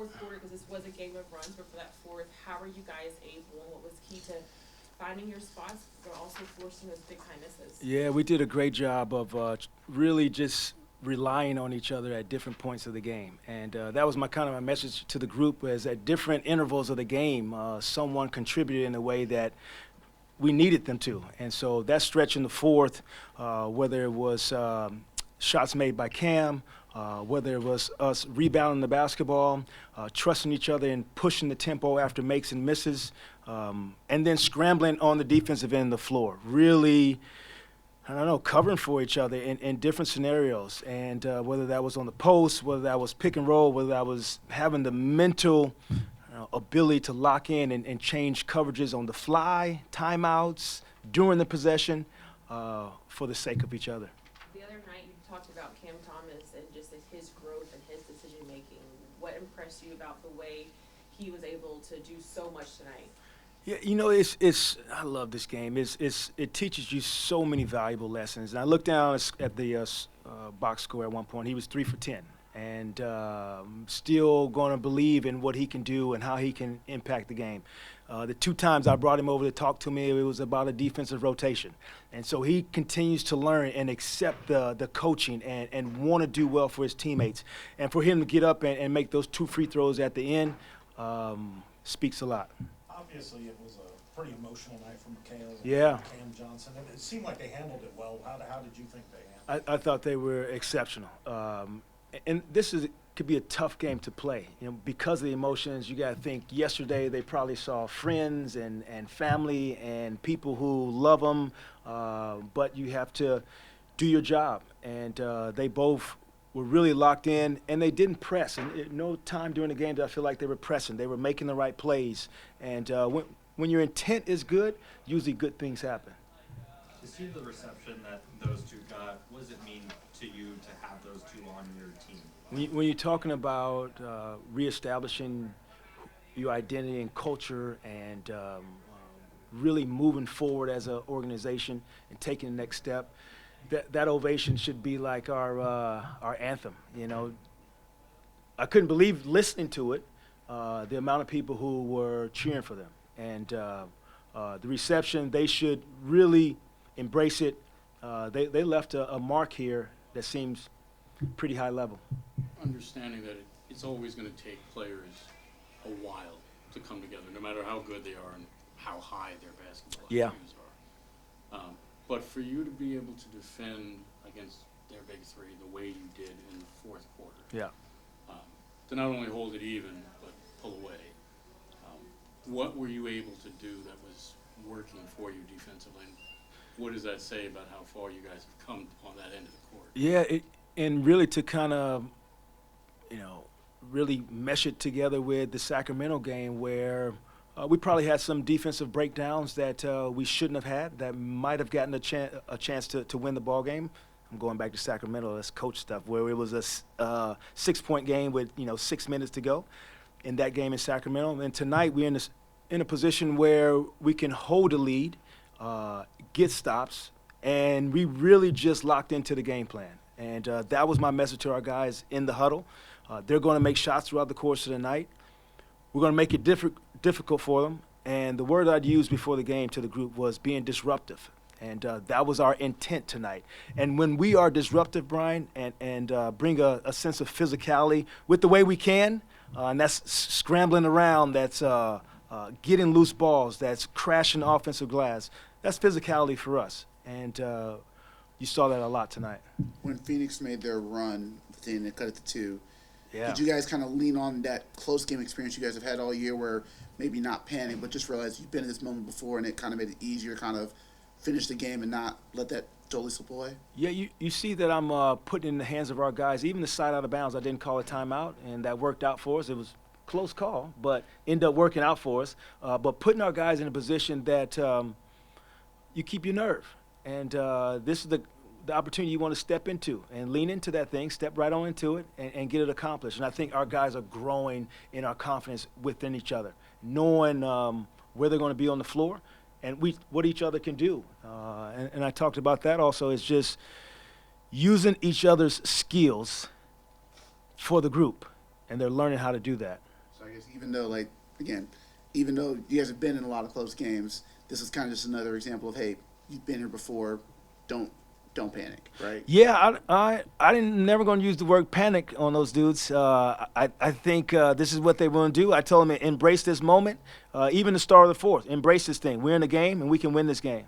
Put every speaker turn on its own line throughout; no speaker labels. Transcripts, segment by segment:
fourth quarter, because this was a game of runs, but for that fourth, how are you guys able, and what was key to finding your spots, but also forcing those big high misses?
Yeah, we did a great job of really just relying on each other at different points of the game, and that was my kind of my message to the group. Was at different intervals of the game, someone contributed in a way that we needed them to, and so that stretch in the fourth, whether it was shots made by Cam, whether it was us rebounding the basketball, trusting each other and pushing the tempo after makes and misses, and then scrambling on the defensive end of the floor. Really, I don't know, covering for each other in different scenarios. And whether that was on the post, whether that was pick and roll, whether that was having the mental ability to lock in and change coverages on the fly, timeouts, during the possession, for the sake of each other.
The other night you talked about Cam Thomas and just his growth and his decision making. What impressed you about the way he was able to do so much tonight?
Yeah, it's I love this game. It teaches you so many valuable lessons. And I looked down at the box score at one point. He was 3 for 10, and still going to believe in what he can do and how he can impact the game. The 2 times I brought him over to talk to me, it was about a defensive rotation. And so he continues to learn and accept the coaching and want to do well for his teammates. And for him to get up and make those 2 free throws at the end speaks a lot.
Obviously, it was a pretty emotional night for McHale and
Yeah.
Cam Johnson. It seemed like they handled it well. How did you think they handled it?
I thought they were exceptional. And this could be a tough game to play. Because of the emotions, you got to think yesterday they probably saw friends and family and people who love them, but you have to do your job. And they both were really locked in, and they didn't press. And no time during the game did I feel like they were pressing. They were making the right plays. And when your intent is good, usually good things happen.
To see the reception that those 2 got, what does it mean to you to have those 2 on your team?
When you're talking about reestablishing your identity and culture and really moving forward as an organization and taking the next step, that ovation should be like our anthem. I couldn't believe listening to it, the amount of people who were cheering for them. And the reception, they should really embrace it. They left a mark here that seems pretty high level.
Understanding that it's always going to take players a while to come together, no matter how good they are and how high their basketball IQs are. But for you to be able to defend against their big 3 the way you did in the fourth quarter, to not only hold it even but pull away, what were you able to do that was working for you defensively? And what does that say about how far you guys have come on that end of the court?
Yeah, and really to kind of, really mesh it together with the Sacramento game where we probably had some defensive breakdowns that we shouldn't have had that might have gotten a chance to win the ball game. I'm going back to Sacramento, that's coach stuff, where it was a 6-point game with 6 minutes to go in that game in Sacramento. And tonight we're in a position where we can hold a lead, get stops, and we really just locked into the game plan. And that was my message to our guys in the huddle. They're going to make shots throughout the course of the night. We're going to make it difficult for them. And the word I'd used before the game to the group was being disruptive. And that was our intent tonight. And when we are disruptive, Brian, and bring a sense of physicality with the way we can, and that's scrambling around, that's getting loose balls, that's crashing offensive glass, that's physicality for us. And you saw that a lot tonight.
When Phoenix made their run, they cut it to 2.
Yeah.
Did you guys kind of lean on that close game experience you guys have had all year where maybe not panic, but just realize you've been in this moment before and it kind of made it easier to kind of finish the game and not let that totally slip away?
Yeah, you see that I'm putting in the hands of our guys, even the side out of bounds, I didn't call a timeout, and that worked out for us. It was a close call, but ended up working out for us. But putting our guys in a position that you keep your nerve. And this is the opportunity you want to step into and lean into that thing, step right on into it, and get it accomplished. And I think our guys are growing in our confidence within each other, knowing where they're going to be on the floor and what each other can do. And I talked about that also, is just using each other's skills for the group, and they're learning how to do that.
So I guess even though, like, again, even though you guys have been in a lot of close games, this is kind of just another example of, hey, you've been here before, don't panic, right?
Yeah, I didn't never going to use the word panic on those dudes. I think this is what they want to do. I told them embrace this moment, even the start of the fourth. Embrace this thing. We're in the game, and we can win this game.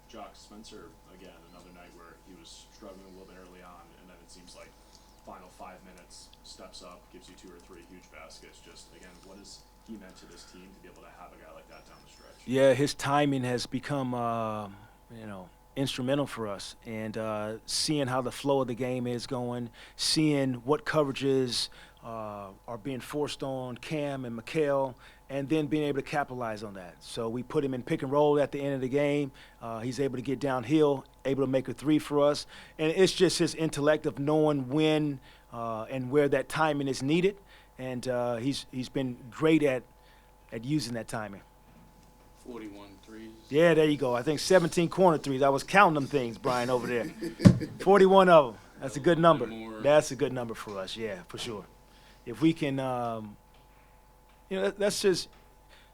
Jacque, Spencer, again, another night where he was struggling a little bit early on, and then it seems like final 5 minutes, steps up, gives you 2 or 3 huge baskets. Just, again, what has he meant to this team to be able to have a guy like that down the stretch?
Yeah, his timing has become, instrumental for us, and seeing how the flow of the game is going, seeing what coverages are being forced on Cam and Mikal, and then being able to capitalize on that. So we put him in pick and roll at the end of the game. He's able to get downhill, able to make a three for us, and it's just his intellect of knowing when and where that timing is needed, and he's been great at using that timing.
41 threes.
Yeah, there you go. I think 17 corner threes. I was counting them things, Brian, over there. 41 of them. That's a good number. That's a good number for us, yeah, for sure. If we can, that's just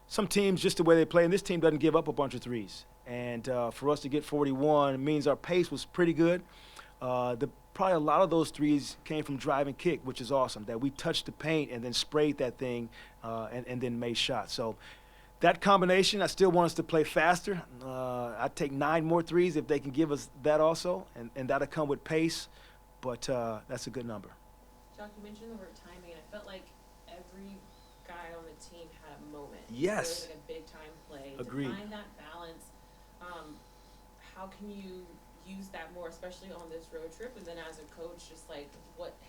some teams, just the way they play, and this team doesn't give up a bunch of threes. And for us to get 41 means our pace was pretty good. Probably a lot of those threes came from drive and kick, which is awesome, that we touched the paint and then sprayed that thing and then made shots. So that combination, I still want us to play faster. I'd take 9 more threes if they can give us that also, and that'll come with pace, but that's a good number.
Jacque, you mentioned the word timing, and I felt like every guy on the team had a moment.
Yes.
There was like a big-time play.
Agreed.
To find that balance, how can you use that more, especially on this road trip, and then as a coach, just like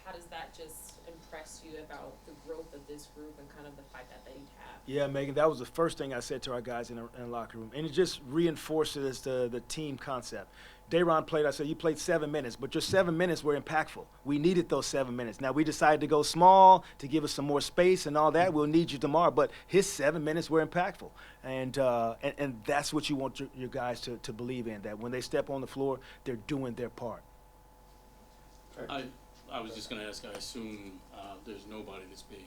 how does that just impress you about the growth of this group and kind of the fight that they have?
Yeah, Megan, that was the first thing I said to our guys in the locker room, and it just reinforces the team concept. Dayron played, I said, you played 7 minutes, but your 7 minutes were impactful. We needed those 7 minutes. Now, we decided to go small to give us some more space and all that. We'll need you tomorrow, but his 7 minutes were impactful. And that's what you want your guys to believe in, that when they step on the floor, they're doing their part.
I was just going to ask, I assume there's nobody that's being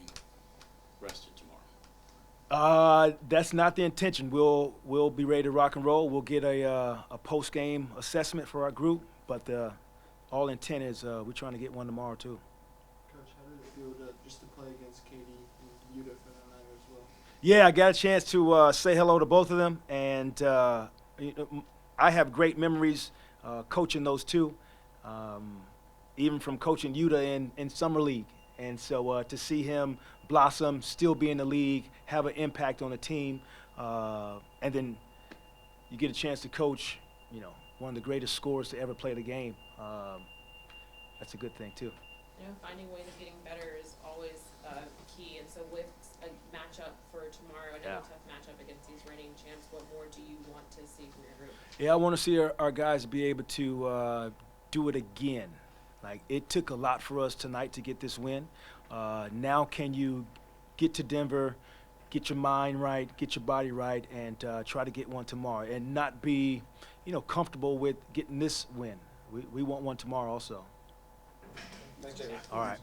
rested tomorrow.
That's not the intention. We'll be ready to rock and roll. We'll get a post-game assessment for our group, but the all intent is we're trying to get one tomorrow too.
Coach, how did it feel just to play against Katie and Yuta for that night as well?
Yeah, I got a chance to say hello to both of them, and I have great memories coaching those two, even from coaching Yuta in summer league. And so to see him blossom, still be in the league, have an impact on the team, and then you get a chance to coach, one of the greatest scorers to ever play the game. That's a good thing too.
Finding ways of getting better is always key. And so with a matchup for tomorrow, another tough matchup against these reigning champs, what more do you want to see from your group?
Yeah, I want to see our guys be able to do it again. Like, it took a lot for us tonight to get this win. Now can you get to Denver, get your mind right, get your body right, and try to get one tomorrow and not be, comfortable with getting this win. We want one tomorrow also.
Thanks, Jacque.
All right.